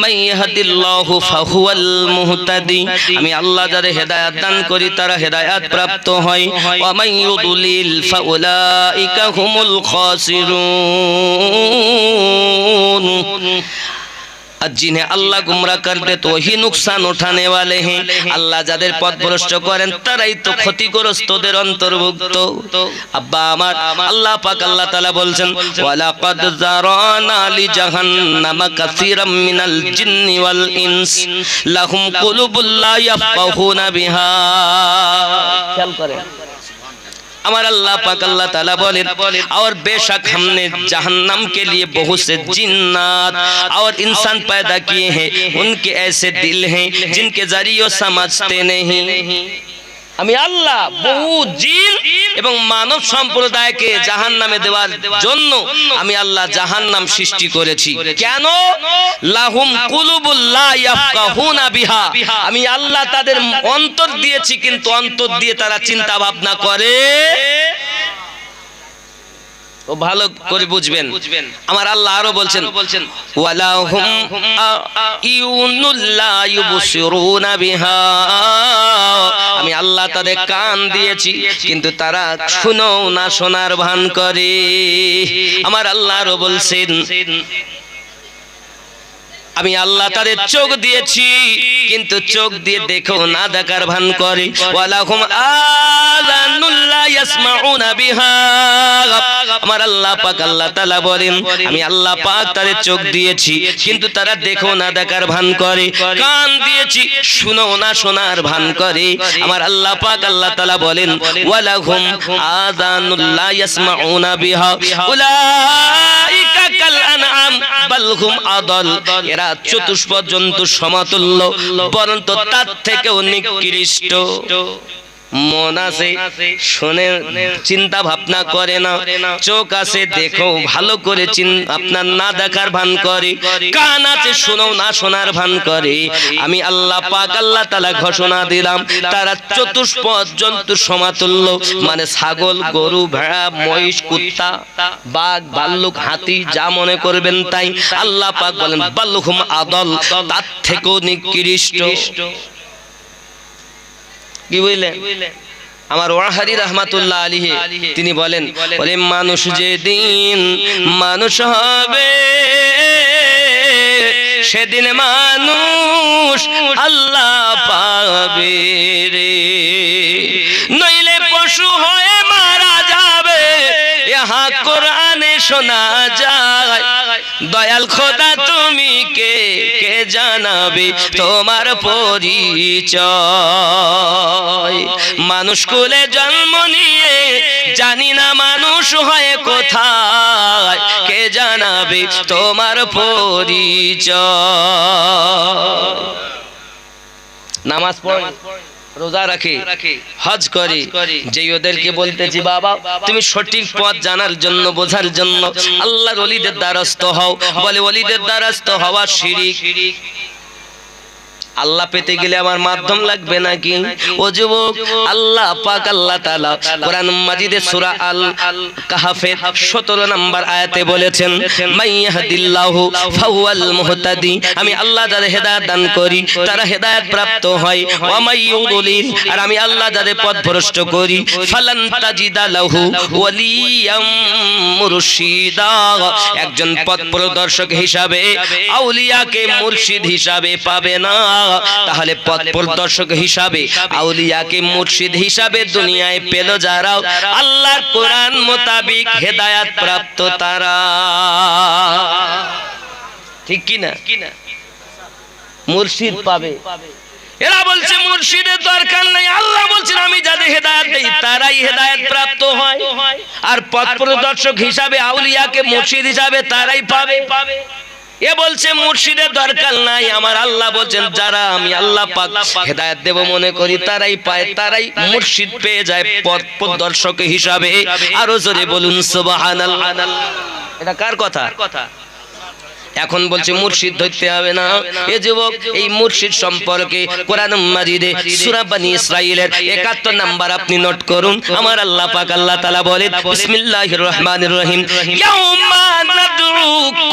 মান ইয়াহদিল্লাহু ফাহুয়াল মুহতাদি, আমি আল্লাহ যাদের হেদায়েত দান করি তারা হেদায়েত প্রাপ্ত হয়, ওয়া মান ইউদ্লিল ফাউলাইকা হুমুল খাসিরুন, और जिन्हें अल्लाह गुमराह कर दे तो वही नुकसान उठाने वाले हैं। अल्लाह যাদের পথভ্রষ্ট করেন তারাই তো ক্ষতিগ্রস্তদের অন্তর্ভুক্ত। আব্বা আমার আল্লাহ পাক আল্লাহ তাআলা বলছেন, ওয়ালাকাদ যারানা লিজাহান্নামা কাসীরাম মিনাল জিন্নি ওয়াল ইনস লাহুম কুলুবুল লা ইয়াফকাহুনা বিহা। খেয়াল করেন हमारा अल्लाह पाक अल्लाह ताला बोले और बेशक हमने जहन्नम के लिए बहुत से जिन्नात और इंसान पैदा किए हैं, उनके ऐसे दिल हैं जिनके जरिए समझते नहीं। আমি আল্লাহ বহু জিন এবং মানব সম্প্রদায়কে জাহান্নামে দেওয়ার জন্য আমি আল্লাহ জাহান্নাম সৃষ্টি করেছি। কেন? লাহুম কুলুবুল লা ইয়াফকাহুনা বিহা, আমি আল্লাহ তাদের অন্তর দিয়েছি কিন্তু অন্তর দিয়ে তারা চিন্তা ভাবনা করে। ও ভালো করে বুঝবেন। আমার আল্লাহ আরো বলছেন, ওয়ালাহুম আয়ুনুল লা ইউবসিরুনা বিহা, আমি আল্লাহ তাদের কান দিয়েছি কিন্তু তারা শুনেও না, শোনার ভান করে। আমার আল্লাহ আরো বলছেন, আমি আল্লাহ তাদের চোখ দিয়েছি কিন্তু চোখ দিয়ে দেখেও না, দেখার ভান করে। ওয়ালাহুম আযানুল লা ইয়াসমাউনা বিহা, আমার আল্লাহ পাক আল্লাহ তাআলা বলেন আমি আল্লাহ পাক তাদের চোখ দিয়েছি কিন্তু তারা দেখেও না, দেখার ভান করে। কান দিয়েছি শুনেও না, শোনার ভান করে। আমার আল্লাহ পাক আল্লাহ তাআলা বলেন ওয়ালাহুম আযানুল লা ইয়াসমাউনা বিহা উলাইকা কাল আনআম বাল হুম আদাল, এরা চতুষ্পদ জন্তুর সমতুল্য, বরং তার থেকেও নিকৃষ্ট। মন আছে শুনে চিন্তা ভাবনা করে না, চোখ আছে দেখো ভালো করে আপনার না দেখার ভান করে, কান আছে শোনো না শোনার ভান করে। আমি আল্লাহ পাক আল্লাহ তাআলা ঘোষণা দিলাম তারা চতুষ্পদ জন্তু সমাতুল্য, মানে ছাগল, গরু, ভেড়া, মহিষ, কুত্তা, বাঘ, ভাল্লুক, হাতি, যা মনে করবেন তাই। আল্লাহ পাক বলেন বাল্লুহুম আদল, তার থেকেও নিকৃষ্ট। কি বুঝলেন? আমার ওয়াহারি রহমাতুল্লাহ আলাইহি তিনি বলেন, বলে মানুষ যেদিন মানুষ হবে সেদিন মানুষ আল্লাহ পাবে রে, নইলে পশু হয়ে মারা যাবে। ইহা কোরআনে শোনা যায়, দয়াল খোদা তুমি কে কে জানাবে তোমার পরিচয়। মানুষ কুলে জন্ম নিয়ে জানি না মানুষ হয়ে কোথায়, কে জানাবে তোমার পরিচয়। নামাজ পড়ে, রোজা রাখে, হজ করে, যে ওদেরকে বলতেছি বাবা তুমি সঠিক পথ জানার জন্য, বোঝার জন্য আল্লাহর ওলিদের দ্বারস্থ হও। বলে ওলিদের দ্বারস্থ হওয়া শিরিক। আল্লাহ পেতে গেলে আমার মাধ্যম লাগবে নাকি? ও যুবক, আল্লাহ পাক আল্লাহ তাআলা কোরআন মাজিদে সূরা আল কাহফের 17 নম্বর আয়াতে বলেছেন মাইয়াহদিল্লাহু ফাহুয়াল মুহতাদি, আমি আল্লাহ যাদের হেদায়েত দান করি তারা হেদায়েত প্রাপ্ত হয়। ওয়া মাইয়ুদলিল, আর আমি আল্লাহ যাদের পথভ্রষ্ট করি ফালান তাজিদা লাহু ওয়ালিয়াম মুরশিদা, একজন পথ প্রদর্শক হিসাবে আউলিয়াকে মুর্শিদ হিসাবে পাবে না। তাহলে পথ প্রদর্শক হিসাবে আউলিয়াকে মুর্শিদ হিসাবে দুনিয়ায় পেল যারা আল্লাহর কোরআন মোতাবিক হেদায়েত প্রাপ্ত তারা, ঠিক কি না? মুর্শিদ পাবে। এরা বলছে মুর্শিদের দরকার নাই, আল্লাহ বলছেন আমি যাদের হেদায়েত দেই তারাই হেদায়েত প্রাপ্ত হয়, আর পথ প্রদর্শক হিসাবে আউলিয়াকে মুর্শিদ হিসাবে তারাই পাবে। এ বলছে মুর্শিদের দরকার নাই, আমার আল্লাহ বলছেন যারা আমি আল্লাহ পাক হেদায়েত দেব মনে করি তারাই পায়, তারাই মুর্শিদ পেয়ে যায় পথ প্রদর্শক হিসাবে। আরো জোরে বলুন সুবহানাল্লাহ। এটা কার কথা? এখন বলছে মুর্শিদ ধরতে হবে না। এ যুবক, এই মুর্শিদ সম্পর্কে কোরআন মাজিদে সূরা বনী ইসরাঈলের 71 নাম্বার আপনি নোট করুন। আমার আল্লাহ পাক আল্লাহ তাআলা বলেন বিসমিল্লাহির রহমানির রহিম, ইয়াউমা নাদউ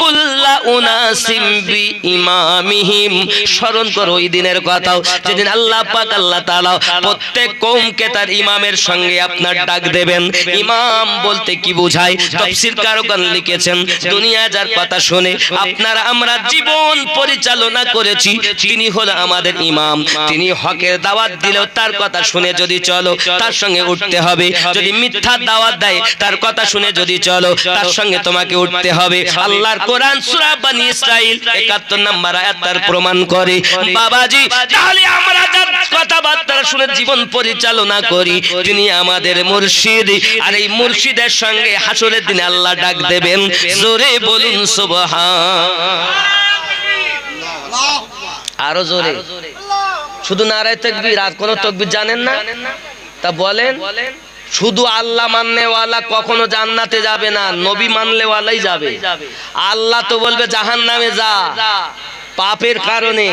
কুল্লা উনাসিম বিইমামিহিম। স্মরণ করো ওই দিনের কথা যেদিন আল্লাহ পাক আল্লাহ তাআলা প্রত্যেক কওমকে তার ইমামের সঙ্গে আপনার ডাক দেবেন। ইমাম বলতে কি বোঝায়? তাফসীরকারগণ লিখেছেন দুনিয়া যার কথা শুনে আপনারা আমরা জীবন পরিচালনা করেছি তিনি হলো আমাদের ইমাম। তিনি হকের দাওয়াত দিলেও তার কথা শুনে যদি চলো তার সঙ্গে উঠতে হবে, যদি মিথ্যা দাওয়াত দেয় তার কথা শুনে যদি চলো তার সঙ্গে তোমাকে উঠতে হবে। আল্লাহর কোরআন সূরা বনী ইসরাঈল 71 নম্বর আয়াত তার প্রমাণ করে। বাবাজি, তাহলে আমরা যার কথাবার্তা শুনে জীবন পরিচালনা করি তিনি আমাদের মুর্শিদ, আর এই মুর্শিদের সঙ্গে হাসরের দিনে আল্লাহ ডাক দেবেন। জোরে বলুন সুবহান। আরো জোরে, শুধু নারায়ে তাকবীর আর কোন তাকবীর জানেন না? তা বলেন, শুধু আল্লাহ মাননেওয়ালা কখনো জান্নাতে যাবে না, নবী মানলেওয়ালাই যাবে। আল্লাহ তো বলবে জাহান্নামে যা পাপের কারণে,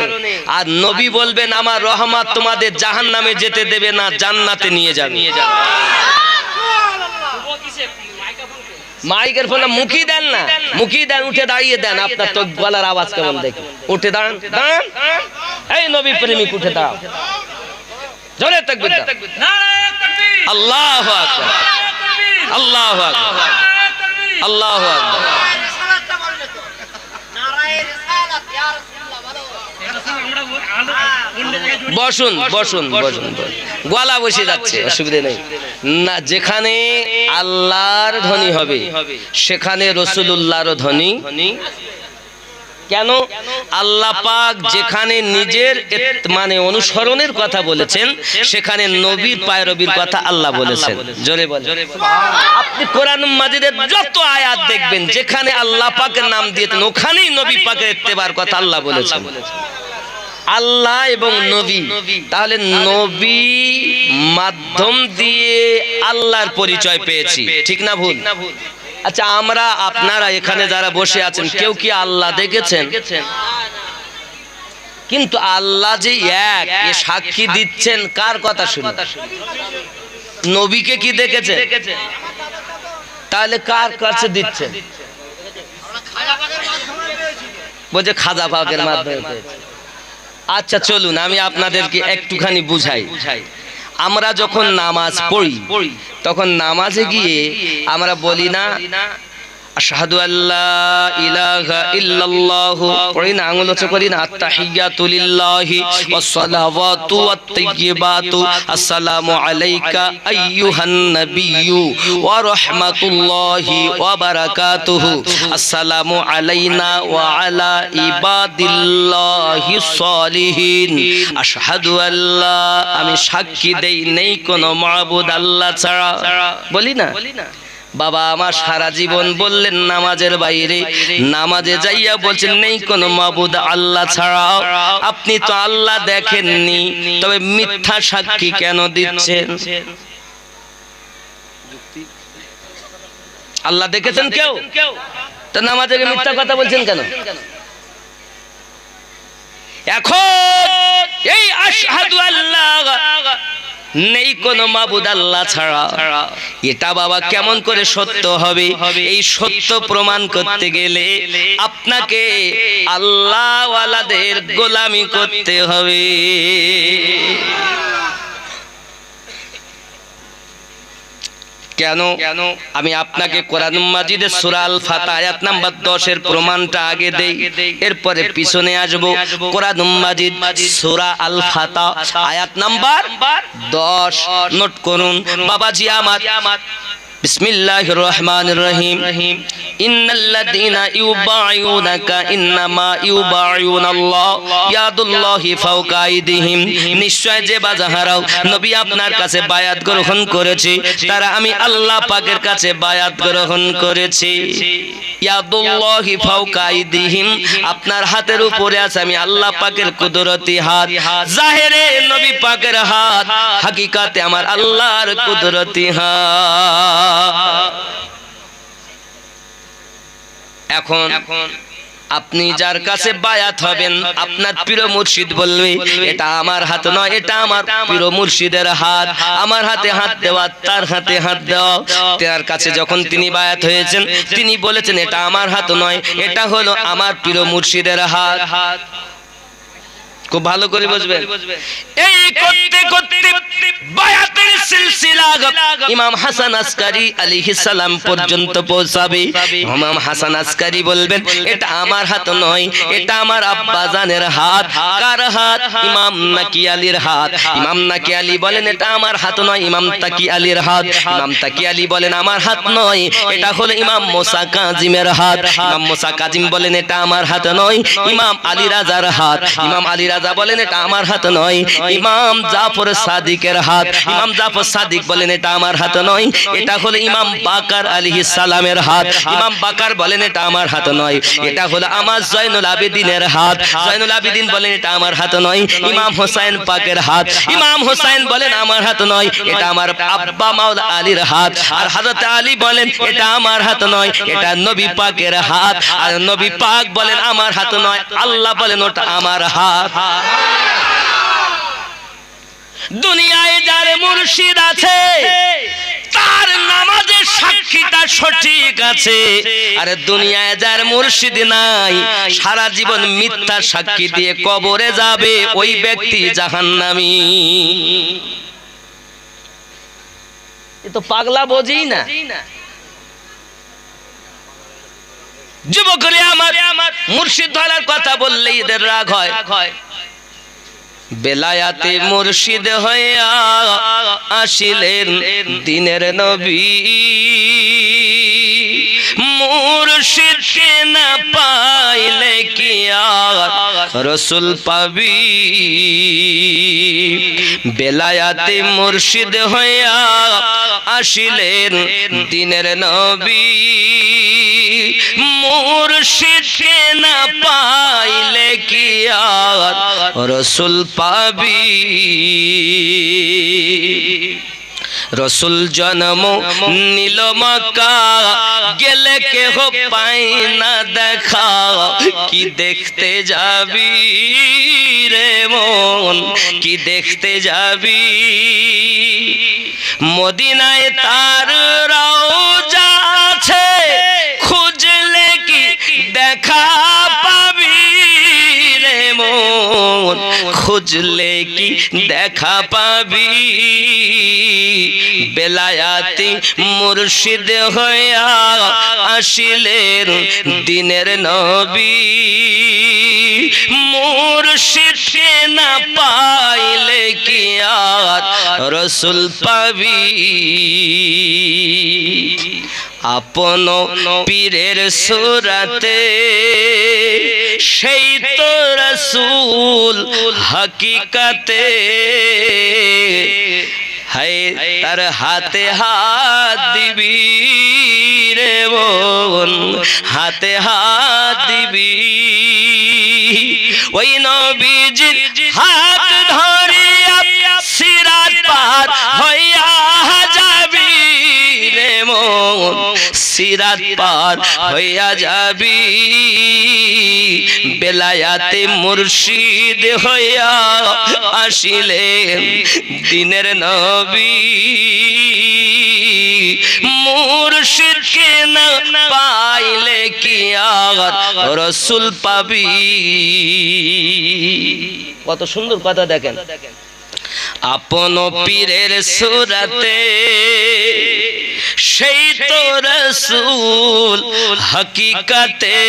আর নবী বলবেন আমার রহমত তোমাদের জাহান্নামে যেতে দেবে না, জান্নাতে নিয়ে যাবে। মাইকের ফোনে মুখি দেন না, মুখি দেন, উঠে দাঁড়িয়ে দেন। আপনার তো গলার আওয়াজ কেমন দেখে, উঠে দাঁড়ান, দাঁড়ান। এই নবী প্রেমিক উঠে দাঁড়াও, জোরে তাকবীর দাও। আল্লাহু আকবার, আল্লাহু আকবার, আল্লাহু আকবার। বসুন বসুন বসুন, গলা বসে যাচ্ছে, অসুবিধা নেই না। যেখানে আল্লাহর ধ্বনি হবে সেখানে রাসূলুল্লাহর ধ্বনি। কেন? আল্লাহ পাক যেখানে নিজের মানে অনুসরণের কথা বলেছেন সেখানে নবীর পায়রবির কথা আল্লাহ বলেছেন। জোরে বলেন। আপনি কোরআন মাজিদের যত আয়াত দেখবেন যেখানে আল্লাহ পাকের নাম দিয়েছেন ওখানেই নবী পাকের ইত্তেবার কথা আল্লাহ বলেছেন। আল্লাহ এবং নবী, তাহলে নবী মাধ্যম দিয়ে আল্লাহর পরিচয় পেয়েছি, ঠিক না ভুল? আচ্ছা, আমরা আপনারা এখানে যারা বসে আছেন কেউ কি আল্লাহ দেখেছেন? কিন্তু আল্লাহ যে এক এ সাক্ষী দিচ্ছেন কার কথা শুনে? নবীকে কি দেখেছেন? তাহলে কার কাছে দিচ্ছেন? বলছে খাজা পাকের মাধ্যমে। আচ্ছা চলুন আমি আপনাদেরকে একটুখানি বুঝাই। আমরা যখন নামাজ পড়ি তখন নামাজে গিয়ে আমরা বলি না আশহাদু আল্লা ইলাহা ইল্লাল্লাহু, পড়ি না? আঙুল উঁচু করি না? আত্তাহিয়াতু লিল্লাহি ওয়াস সালাওয়াতু ওয়াত তাইয়্যিবাতু আসসালামু আলাইকা আইয়ুহান নাবিয়্যু ওয়া রাহমাতুল্লাহি ওয়া বারাকাতুহু আসসালামু আলাইনা ওয়া আলা ইবাদিল্লাহিস সালিহিন আশহাদু আল্লা, আমি সাক্ষী দেই নেই কোনো মাবুদ আল্লাহ ছাড়া। বলি না? বাবা আমার সারা জীবন বললেন নামাজের বাইরে, নামাজে যাইয়া বলছেন নেই কোনো মাবুদ আল্লাহ ছাড়া। আপনি তো আল্লাহ দেখেননি, তবে মিথ্যা সাক্ষী কেন দিচ্ছেন? আল্লাহ দেখেছেন কেউ? তো নামাজে মিথ্যা কথা বলছেন কেন? এখন এই আশহাদু আল্লাহ নেই কোনো মাবুদ আল্লাহ ছাড়া, এটা বাবা কেমন করে সত্য হবে? এই সত্য প্রমাণ করতে গেলে আপনাকে আল্লাহওয়ালাদের গোলামি করতে হবে। কেন? আমি আপনাকে কোরআন মাজিদের সূরা আল ফাতহ আয়াত নাম্বার 10 এর প্রমাণটা আগে দেই, এরপরে পিছনে আসব। কোরআন মাজিদ সূরা আল ফাতহ আয়াত নাম্বার 10 নোট করুন বাবাজি আমার। বিসমিল্লাহির রহমানির রহিম। ইন্নাল্লাযীনা ইউবাইউনাকা ইন্নামা ইউবাইউনাল্লাহ ইয়াদুল্লাহি ফাওকা আইদিহিম, নিশ্চয় যে বাজাহারাও নবী আপনার কাছে বায়াত গ্রহণ করেছে তারা আমি আল্লাহ পাকের কাছে বায়াত গ্রহণ করেছি। ইয়াদুল্লাহি ফাওকা আইদিহিম, আপনার হাতের উপরে আছে আমি আল্লাহ পাকের কুদরতি হাত। জাহেরে নবী পাকের হাত, হাকিকাতে আমার আল্লাহর কুদরতি হাত। এখন আপনি যার কাছে বায়াত হবেন আপনার প্রিয় মুর্শিদ বলবে এটা আমার হাত নয়, এটা আমার প্রিয় মুর্শিদের হাত। আমার হাতে হাত দেওয়া, তার হাতে হাত দেওয়া। তার কাছে যখন তিনি বায়াত হয়েছেন তিনি বলেছেন এটা আমার হাত নয়, এটা হলো আমার প্রিয় মুর্শিদের হাত। খুব ভালো করে বুঝবেন। এই করতে করতে বায়াতের সিলসিলা ইমাম হাসান আসকারী আলাইহিস সালাম পর্যন্ত পৌঁছাবে। ইমাম হাসান আসকারী বলবেন এটা আমার হাত নয়, এটা আমার আব্বা জানের হাত। কার হাত? ইমাম নাকি আলীর হাত। ইমাম নাকি আলী বলেন এটা আমার হাত নয়, ইমাম তাকি আলীর হাত। ইমাম তাকি আলী বলেন আমার হাত নয়, এটা হলো ইমাম মুসা কাজিমের হাত। ইমাম মুসা কাজিম বলেন এটা আমার হাত নয়, ইমাম আলী রাজার হাত। ইমাম আলী রাজা বলেন এটা আমার হাত নয়, ইমাম জাফর সাদিকের হাত। ইমাম জাফর সাদিক বলেন এটা আমার হাত নয়, এটা হলো ইমাম বাকার আলাইহিস সালামের হাত। ইমাম বাকার বলেন এটা আমার হাত নয়, এটা হলো আমার জয়নুল আবেদিনের হাত। জয়নুল আবেদিন বলেন এটা আমার হাত নয়, ইমাম হোসেন পাকের হাত। ইমাম হোসেন বলেন আমার হাত নয়, এটা আমার আব্বা মাওলা আলীর হাত। আর হযরত আলী বলেন এটা আমার হাত নয়, এটা নবী পাকের হাত। আর নবী পাক বলেন আমার হাত নয়, আল্লাহ বলেন ওটা আমার হাত। দুনিয়ায় যার মুর্শিদ আছে তার নামাজের সাক্ষীটা সঠিক আছে, আর দুনিয়ায় যার মুর্শিদ নাই সারা জীবন মিথ্যা সাক্ষী দিয়ে কবরে যাবে, ওই ব্যক্তি জাহান্নামী। এ তো পাগলা বোঝেই না। যুবকরে আমার মুর্শিদ ধরার কথা বললে এদের রাগ হয়। বেলায়াতে মুর্শিদ হইয়া আসিলেন দিনের নবী, মুর্শিদকে না পাইলে কি আর রাসূল পাবি। বেলায়াতে মুর্শিদ হইয়া আসিলেন দিনের নবী মুর্শিদকে না পাইলে কি আর রাসূল পাবি রসুল জন্ম নিল মক্কা গেলে কেহ পাই না দেখা কি দেখতে যাবি রে মন কি দেখতে যাবি মদিনায় তার রওজা আছে খুঁজলে কি দেখা পাবি রে মন খুঁজলে কি দেখা পাবি বেলায়াতি মুর্শিদ হইয়া আসিলেন দিনের নবী মুর্শিদকে না পাইলে কি আর রাসূল পাবি আপন পীরের সুরাতে সেই তো রাসূল হাকিকাতে হায় তার হাতে হাত দিবি রে বোন হাতে হাত দিবি ওই নবীজির হাত ধরিয়া সিরাত পার হইয়া যাবি রে মন সিরাত পার হইয়া যাবি বেলায়াতে মুর্শিদ হইয়া আসিলেন দিনের নবী মুর্শিদকে না পাইলে কি আর রাসূল পাবি কত সুন্দর কথা দেখেন আপন পীরের সুরাতে সেই তো রাসূল হাকিকাতে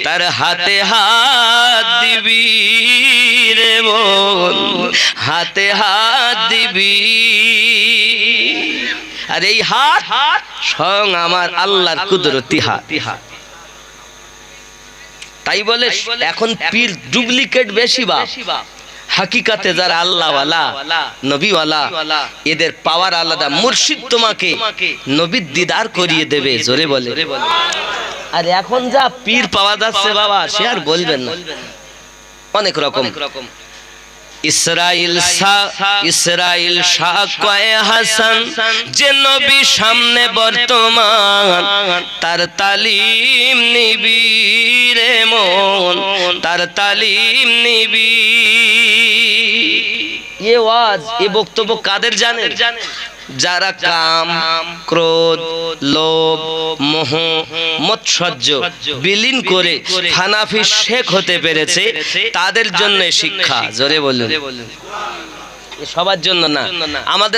তার হাতে হাত দিবি রে বোন হাতে হাত দিবি আর এই হাত স্বয়ং আমার আল্লাহর কুদরতি হাত তাই বলে এখন পীর ডুপ্লিকেট বেশি বা হাকিকাতে যারা আল্লাহওয়ালা নবীওয়ালা এদের পাওয়ার আলাদা মুর্শিদ তোমাকে নবীর দিদার করিয়ে দেবে জোরে বলে আর এখন যা পীর পাওয়া যাচ্ছে বাবা সে আর বলবেন না অনেক রকম ইসরাইল শাহ কয়ে হাসান যে নবী সামনে বর্তমান তার তালিম নিবি রে মন তার তালিম নিবি এ ওয়াজ এ বক্তব্য কাদের জানেন যারা কাম ক্রোধ লোভ মোহ মৎসর্য বিলীন করে হানাফি শেখ হতে পেরেছে তাদের জন্য শিক্ষা জোরে বলুন সবার জন্য না আমাদের